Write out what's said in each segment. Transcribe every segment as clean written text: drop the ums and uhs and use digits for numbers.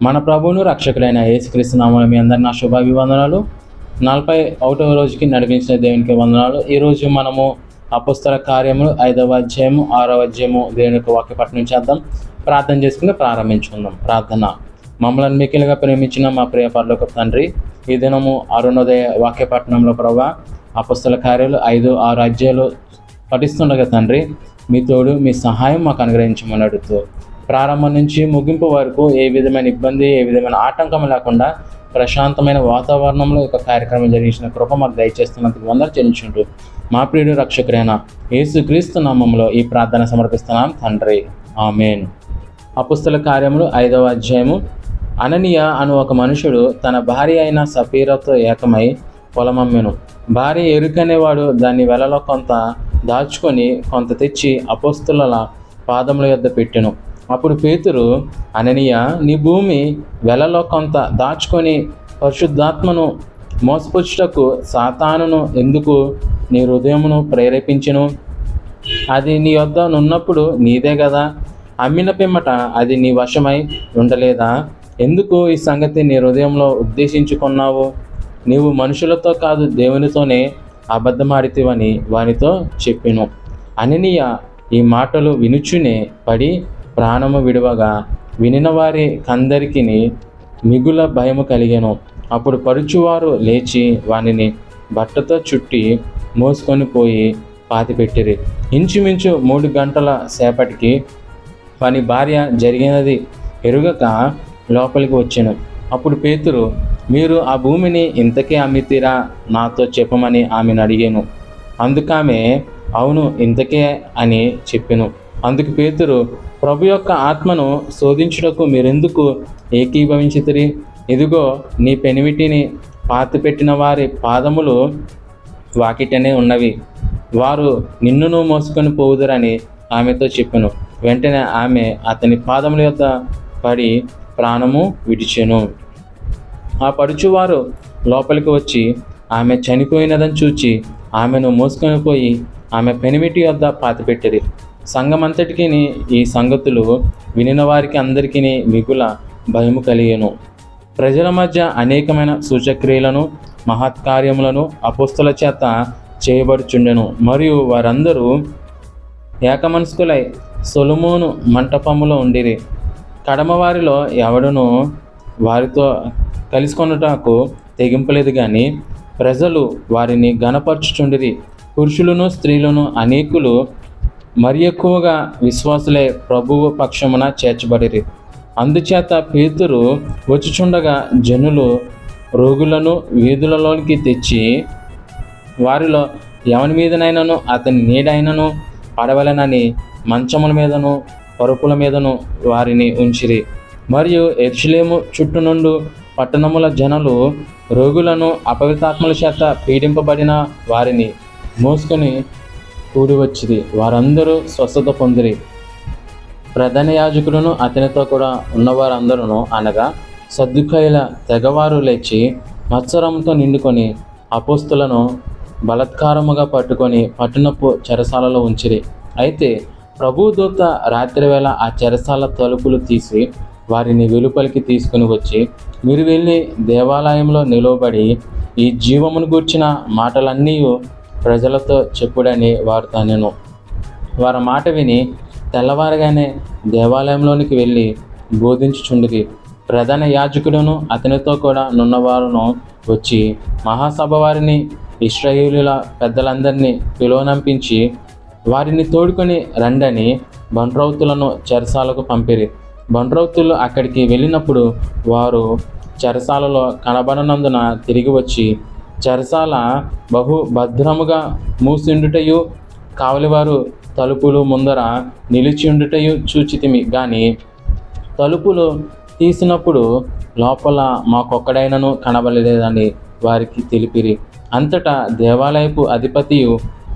మన ప్రభువును రక్షకులైన యేసుక్రీస్తు నామములో మీ అందరికీ నా శుభాభివందనాలు. 41వ రోజుకి నడిపించిన దేవునికి వందనాలు. ఈరోజు మనము అపోస్తల కార్యములు 5వ అధ్యాయము 6వ అధ్యాయము దేవుని యొక్క వాక్యపఠనం చేద్దాం. ప్రార్థన చేసుకుని ప్రారంభించుకుందాం. ప్రార్థన. మమ్మల్ని మిక్కిలిగా ప్రేమించిన మా ప్రియ పరలోకపు తండ్రి, ఈ దినము అరుణోదయ వాక్యపఠనంలో ప్రభువా అపోస్తల కార్యాలు 5, 6 అధ్యాయాలు పఠిస్తుండగా తండ్రి, మీ తోడు మీ సహాయం మాకు అనుగ్రహించమని అడుగుతూ, ప్రారంభం నుంచి ముగింపు వరకు ఏ విధమైన ఇబ్బంది, ఏ విధమైన ఆటంకం లేకుండా ప్రశాంతమైన వాతావరణంలో ఒక కార్యక్రమం జరిగించిన కృప మాకు దయచేస్తున్నందుకు వందలు చెల్లించుకుంటూ మా ప్రియుడు రక్షకుడైన యేసుక్రీస్తు నామములో ఈ ప్రార్థన సమర్పిస్తున్నాం తండ్రి, ఆమేన్. అపోస్తల కార్యములు 5వ అధ్యాయము. అననీయ అను ఒక మనుషుడు తన భార్య అయిన సఫీరాతో ఏకమై పొలమమ్మెను. భార్య ఎరుకనేవాడు దాన్ని వెలలో కొంత దాచుకొని కొంత తెచ్చి అపోస్తలుల పాదముల యొద్ద పెట్టెను. అప్పుడు పేతురు, అననీయ, నీ భూమి వెలలో కొంత దాచుకొని పరిశుద్ధాత్మను మోసపుచ్చుటకు సాతానును ఎందుకు నీ హృదయమును ప్రేరేపించెను? అది నీ యొద్ద నున్నప్పుడు నీదే కదా. అమ్మిన పిమ్మట అది నీ వశమై ఉండలేదా? ఎందుకు ఈ సంగతి నీ హృదయంలో ఉద్దేశించుకున్నావు? నీవు మనుషులతో కాదు దేవునితోనే అబద్ధమాడితివని వానితో చెప్పెను. అననీయ ఈ మాటలు వినుచునే పడి ప్రాణము విడువగా వినిన వారి కందరికి మిగుల భయము కలిగెను. అప్పుడు పరుచువారు లేచి వానిని బట్టతో చుట్టి మోసుకొని పోయి పాతిపెట్టిరి. ఇంచుమించు 3 గంటల సేపటికి వాని భార్య జరిగినది ఎరుగక లోపలికి వచ్చెను. అప్పుడు పేతురు, మీరు ఆ భూమిని ఇంతకే అమ్మితీరా? నాతో చెప్పమని ఆమెను అడిగాను. అందుకామె, అవును, ఇంతకే అని చెప్పెను. అందుకు పేతురు, ప్రభు యొక్క ఆత్మను శోధించుటకు మీరెందుకు ఏకీభవించితిరి? ఇదిగో నీ పెనిమిటిని పాతిపెట్టిన వారి పాదములు వాకిటనే ఉన్నవి, వారు నిన్నును మోసుకొని పోవుదురని ఆమెతో చెప్పెను. వెంటనే ఆమె అతని పాదముల యొద్ద పడి ప్రాణము విడిచెను. ఆ పడుచువారు లోపలికి వచ్చి ఆమె చనిపోయినదని చూచి ఆమెను మోసుకొని పోయి ఆమె పెనిమిటి యొద్ద పాతిపెట్టిరి. సంఘమంతటికి ఈ సంగతులు వినిన వారికి అందరికీ మిగుల భయము కలిగెను. ప్రజల మధ్య అనేకమైన సూచక్రియలను మహత్కార్యములను అపోస్తల చేత చేయబడుచుండెను. మరియు వారందరూ ఏకమనస్కులై సొలొమోను మంటపములో ఉండిరి. కడమవారిలో ఎవడునూ వారితో కలుసుకొనుటకు తెగింపలేదు, కానీ ప్రజలు వారిని ఘనపరచుచుండిరి. పురుషులను స్త్రీలను అనేకులు మరి ఎక్కువగా విశ్వాసులై ప్రభువు పక్షమున చేర్చబడిరి. అందుచేత పేతురు వచ్చుచుండగా జనులు రోగులను వీధులలోనికి తెచ్చి వారిలో ఎవని మీదనైనను అతని నీడైనను పడవలనని మంచముల మీదను పరుపుల మీదను వారిని ఉంచిరి. మరియు యెరూషలేము చుట్టూ నుండి పట్టణముల జనులు రోగులను అపవిత్రాత్మల చేత పీడింపబడిన వారిని మోసుకొని కూడి వచ్చిరి. వారందరూ స్వస్థత పొందిరి. ప్రధాన యాజకులను అతనితో కూడా ఉన్నవారందరూ అనగా సద్దుకాయల తెగవారు లేచి మత్సరంతో నిండుకొని అపోస్తులను బలాత్కారముగా పట్టుకొని పట్టణపు చెరసాలలో ఉంచిరి. అయితే ప్రభుదూత రాత్రివేళ ఆ చెరసాల తలుపులు తీసి వారిని వెలుపలికి తీసుకుని వచ్చి, మీరు వెళ్ళి దేవాలయంలో నిలవబడి ఈ జీవమును గూర్చిన మాటలన్నీ ప్రజలతో చెప్పుడని వారితో అనెను. వారి మాట విని తెల్లవారగానే దేవాలయంలోనికి వెళ్ళి బోధించుచుండిరి. ప్రధాన యాజకుడును అతనితో కూడా నున్నవారును వచ్చి మహాసభ వారిని ఇశ్రాయేలీయుల పెద్దలందరినీ పిలువనంపించి వారిని తోడుకొని రండని బండ్రౌతులను చెరసాలకు పంపిరి. బండ్రౌతులు అక్కడికి వెళ్ళినప్పుడు వారు చెరసాలలో కనబడనందున తిరిగి వచ్చి, చెరసాల బహు భద్రముగా మూసిండుటయు కావలివారు తలుపులు ముందర నిలిచియుండుటయు చూచితిమి, కానీ తలుపులు తీసినప్పుడు లోపల మాకొక్కడైనను కనబడలేదని వారికి తెలిపిరి. అంతటా దేవాలయపు అధిపతియు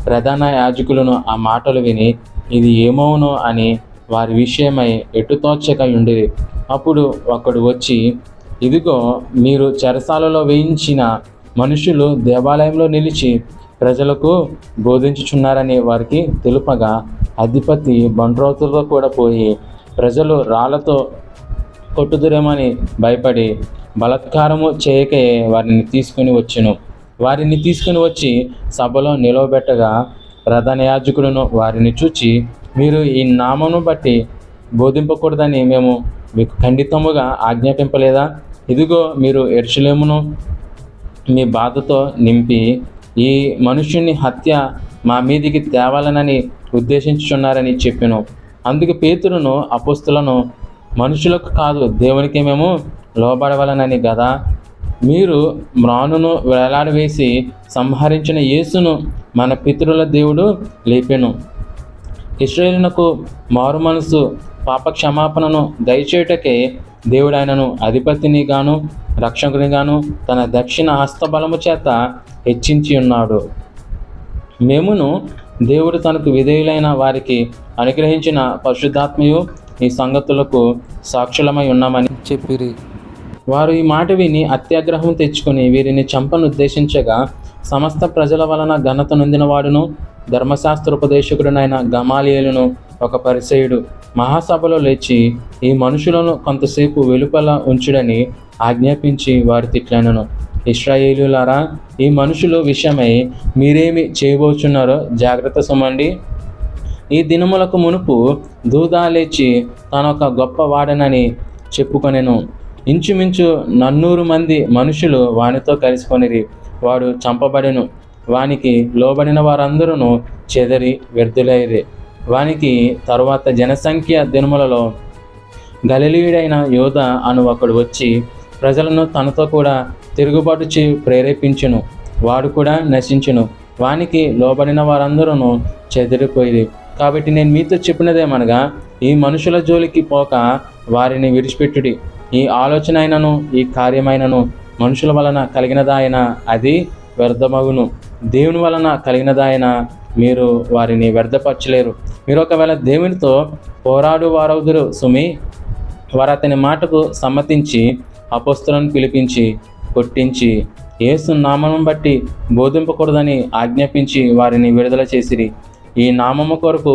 ప్రధాన యాజకులను ఆ మాటలు విని ఇది ఏమవునో అని వారి విషయమై ఎటుతోచక ఉండిరి. అప్పుడు ఒకడు వచ్చి, ఇదిగో మీరు చెరసాలలో వేయించిన మనుషులు దేవాలయంలో నిలిచి ప్రజలకు బోధించుచున్నారని వారికి తెలుపగా అధిపతి బండ్రోతులతో కూడా పోయి ప్రజలు రాళ్లతో కొట్టుదురేమని భయపడి బలాత్కారము చేయకే వారిని తీసుకుని వచ్చి సభలో నిలవబెట్టగా ప్రధాన యాజకుడును వారిని చూచి, మీరు ఈ నామమును బట్టి బోధింపకూడదని మేము మీకు ఖండితముగా ఆజ్ఞాపింపలేదా? ఇదిగో మీరు యెరూషలేమును మీ బాధతో నింపి ఈ మనుష్యుని హత్య మా మీదికి తేవాలనని ఉద్దేశించుచున్నారని చెప్పెను. అందుకు పేతురును అపోస్తలులను, మనుషులకు కాదు దేవునికి మేము లోబడవలనని గదా మీరు మ్రానును వేలాడవేసి సంహరించిన యేసును మన పితరుల దేవుడు లేపెను. ఇశ్రాయేలునకు మారు మనసు పాప క్షమాపణను దయచేయుటకే దేవుడు ఆయనను అధిపతిని గాను రక్షకుని గాను తన దక్షిణ హస్తబలము చేత హెచ్చించి ఉన్నాడు. మేమును దేవుడు తనకు విధేయులైన వారికి అనుగ్రహించిన పరిశుద్ధాత్మయు ఈ సంగతులకు సాక్షులమై ఉన్నామని చెప్పిరి. వారు ఈ మాట విని అత్యాగ్రహం తెచ్చుకొని వీరిని చంపను ఉద్దేశించగా, సమస్త ప్రజల వలన ఘనత నొందినవాడును ధర్మశాస్త్రోపదేశకుడునైన గమాలియేలును ఒక పరిసయ్యుడు మహాసభలో లేచి, ఈ మనుషులను కొంతసేపు వెలుపల ఉంచుడని ఆజ్ఞాపించి వారి తిట్లనను. ఇశ్రాయేలులారా, ఈ మనుషుల విషయమై మీరేమి చేయబోచున్నారో జాగ్రత్త సుమండి. ఈ దినములకు మునుపు దూదా లేచి తానొక గొప్ప వాడనని చెప్పుకొనెను. ఇంచుమించు 400 మంది మనుషులు వానితో కలిసికొనిరి. వాడు చంపబడెను. వానికి లోబడిన వారందరూ చెదరి వ్యర్థులైరి. వానికి తరువాత జనసంఖ్య దినములలో గలిలయుడైన యోధ అను ఒకడు వచ్చి ప్రజలను తనతో కూడా తిరుగుబాటు ప్రేరేపించును. వాడు కూడా నశించును. వానికి లోబడిన వారందరూ చెదిరిపోయి. కాబట్టి నేను మీతో చెప్పినదేమనగా, ఈ మనుషుల జోలికి పోక వారిని విడిచిపెట్టుడి. ఈ ఆలోచన అయినను ఈ కార్యమైనను మనుషుల వలన కలిగినదాయన అది వ్యర్థమగును. దేవుని వలన కలిగినదాయన మీరు వారిని వ్యర్థపరచలేరు. మీరు ఒకవేళ దేవునితో పోరాడు వారవుదురు సుమి. వారు అతని మాటకు సమ్మతించి అపోస్తలులను పిలిపించి కొట్టించి యేసు నామమును బట్టి బోధింపకూడదని ఆజ్ఞాపించి వారిని విడుదల చేసిరి. ఈ నామము కొరకు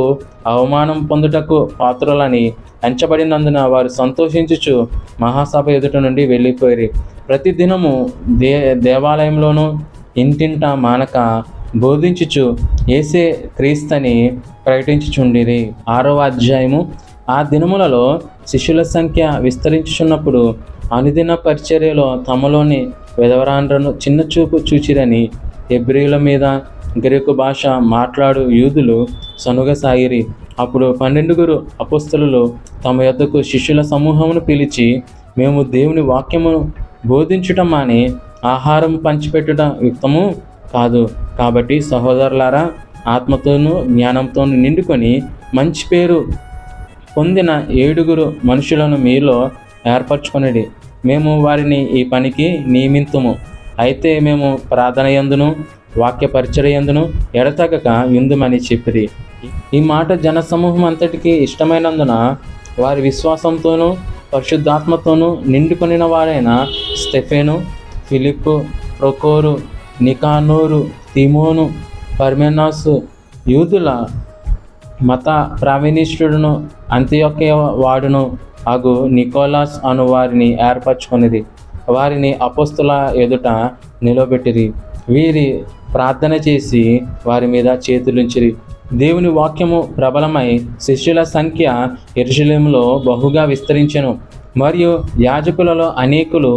అవమానం పొందుటకు పాత్రులని ఎంచబడినందున వారు సంతోషించుచు మహాసభ ఎదుట నుండి వెళ్ళిపోయి ప్రతిదినము దేవాలయంలోనూ ఇంటింట మానక బోధించుచు యేసే క్రీస్తని ప్రకటించుచుండిరి. 6వ అధ్యాయము. ఆ దినములలో శిష్యుల సంఖ్య విస్తరించుచున్నప్పుడు అనుదిన పరిచర్యలో తమలోని విధవరాండ్రను చిన్నచూపు చూచిరని హెబ్రీయుల మీద గ్రీకు భాష మాట్లాడు యూదులు సనుగసాగిరి. అప్పుడు 12 అపోస్తలులు తమ యొద్దకు శిష్యుల సమూహమును పిలిచి, మేము దేవుని వాక్యమును బోధించుట మాని ఆహారం పంచిపెట్టుట యుక్తము కాదు. కాబట్టి సహోదరులారా, ఆత్మతోనూ జ్ఞానంతోనూ నిండుకొని మంచి పేరు పొందిన 7 మనుషులను మీలో ఏర్పరచుకొనిడి. మేము వారిని ఈ పనికి నియమింతుము. అయితే మేము ప్రార్థన యందును వాక్య పరిచర్యందును ఎడతెగక యుందుమని చెప్పిరి. ఈ మాట జనసమూహం అంతటికి ఇష్టమైనందున వారి విశ్వాసంతోనూ పరిశుద్ధాత్మతోనూ నిండుకొనిన వారైన స్టెఫెను, ఫిలిప్పు, ప్రొకోరు, నికానోరు, తిమోను, పర్మెనాసు, యూదుల మత ప్రావీణిష్ఠుడును అంత్యొకయ వాడును అగు నికోలాస్ అను వారిని ఏర్పరచుకొనిది. వారిని అపోస్తల ఎదుట నిలబెట్టిరి. వీరి ప్రార్థన చేసి వారి మీద చేతులుంచిరి. దేవుని వాక్యము ప్రబలమై శిష్యుల సంఖ్య యెరూషలేములో బహుగా విస్తరించెను. మరియు యాజకులలో అనేకులు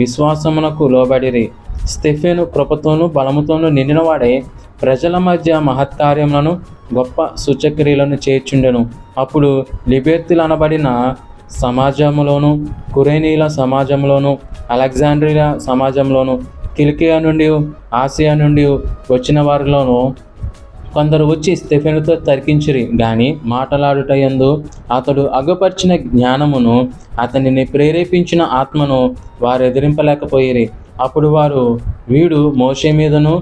విశ్వాసమునకు లోబడిరి. స్టెఫెను కృపతోనూ బలముతోనూ నిండినవాడై ప్రజల మధ్య మహత్కార్యములను గొప్ప సూచక్రియలను చేర్చుండెను. అప్పుడు లిబెర్తీలు అనబడిన సమాజంలోను, కురేనీల సమాజంలోను, అలెగ్జాండ్రియా సమాజంలోను, కిలికియా నుండి ఆసియా నుండి వచ్చిన వారిలోనూ కొందరు వచ్చి స్టెఫెనుతో తర్కించిరి. గాని మాటలాడుటయందు అతడు అగుపర్చిన జ్ఞానమును అతనిని ప్రేరేపించిన ఆత్మను వారు ఎదిరింపలేకపోయిరి. అప్పుడు వారు, వీడు మోషే మీదను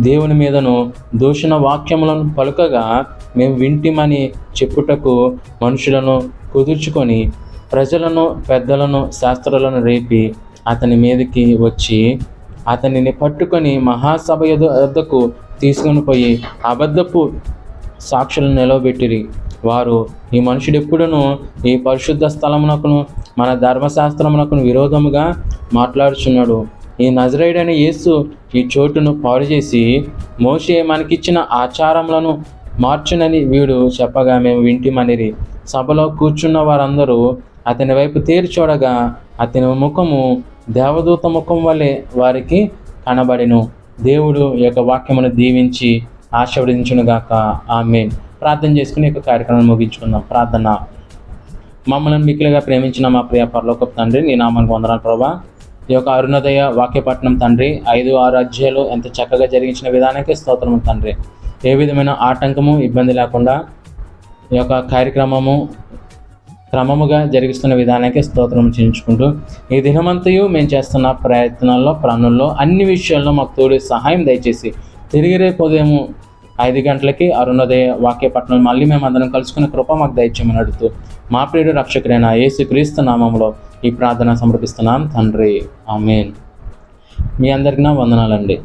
దేవుని మీదను దూషణ వాక్యములను పలుకగా మేము వింటిమని చెప్పుటకు మనుషులను కుదుర్చుకొని ప్రజలను, పెద్దలను, శాస్త్రులను రేపి అతని మీదకి వచ్చి అతనిని పట్టుకొని మహాసభ వద్దకు తీసుకొని పోయి అబద్ధపు సాక్షులను నిలవబెట్టిరి. వారు, ఈ మనుషుడు ఎప్పుడునూ ఈ పరిశుద్ధ స్థలమునకును మన ధర్మశాస్త్రమునకు విరోధముగా మాట్లాడుచున్నాడు. ఈ నజరేయుడైన యేసు ఈ చోటును పాడు చేసి మోషే మనకిచ్చిన ఆచారములను మార్చునని వీడు చెప్పగా మేము వింటిమనిరి. సభలో కూర్చున్న వారందరూ అతని వైపు తేరి చూడగా అతని ముఖము దేవదూత ముఖం వలె వారికి కనబడెను. దేవుడు ఈ యొక్క వాక్యమును దీవించి ఆశీర్వదించునుగాక. ఆమేన్. ప్రార్థన చేసుకుని ఈ యొక్క కార్యక్రమాన్ని ముగించుకుందాం. ప్రార్థన. మమ్మల్ని మిక్కిలిగా ప్రేమించిన మా ప్రియ పరలోకపు తండ్రి, నీ నామానికి వందనాలు ప్రభా. ఈ యొక్క అరుణోదయ వాక్యపట్నం తండ్రి 5-6 అధ్యాయాలు ఎంత చక్కగా జరిగించిన విధానానికి స్తోత్రము తండ్రి. ఏ విధమైన ఆటంకము ఇబ్బంది లేకుండా ఈ యొక్క కార్యక్రమము క్రమముగా జరిగిస్తున్న విధానానికి స్తోత్రం చేయించుకుంటూ ఈ దినమంతయు మేము చేస్తున్న ప్రయత్నాల్లో ప్రాణుల్లో అన్ని విషయాల్లో మాకు తోడు సహాయం దయచేసి తిరిగి రేపు ఉదయం 5 గంటలకి అరుణోదయ వాక్యపట్నం మళ్ళీ మేము అందరం కలుసుకునే కృప మాకు దయచేయమని అడుగుతూ మా ప్రియుడు రక్షకుడైన యేసుక్రీస్తు నామములో ఈ ప్రార్థన సమర్పిస్తున్నాం తండ్రి. ఆమేన్. మీ అందరికీ నా వందనాలండి.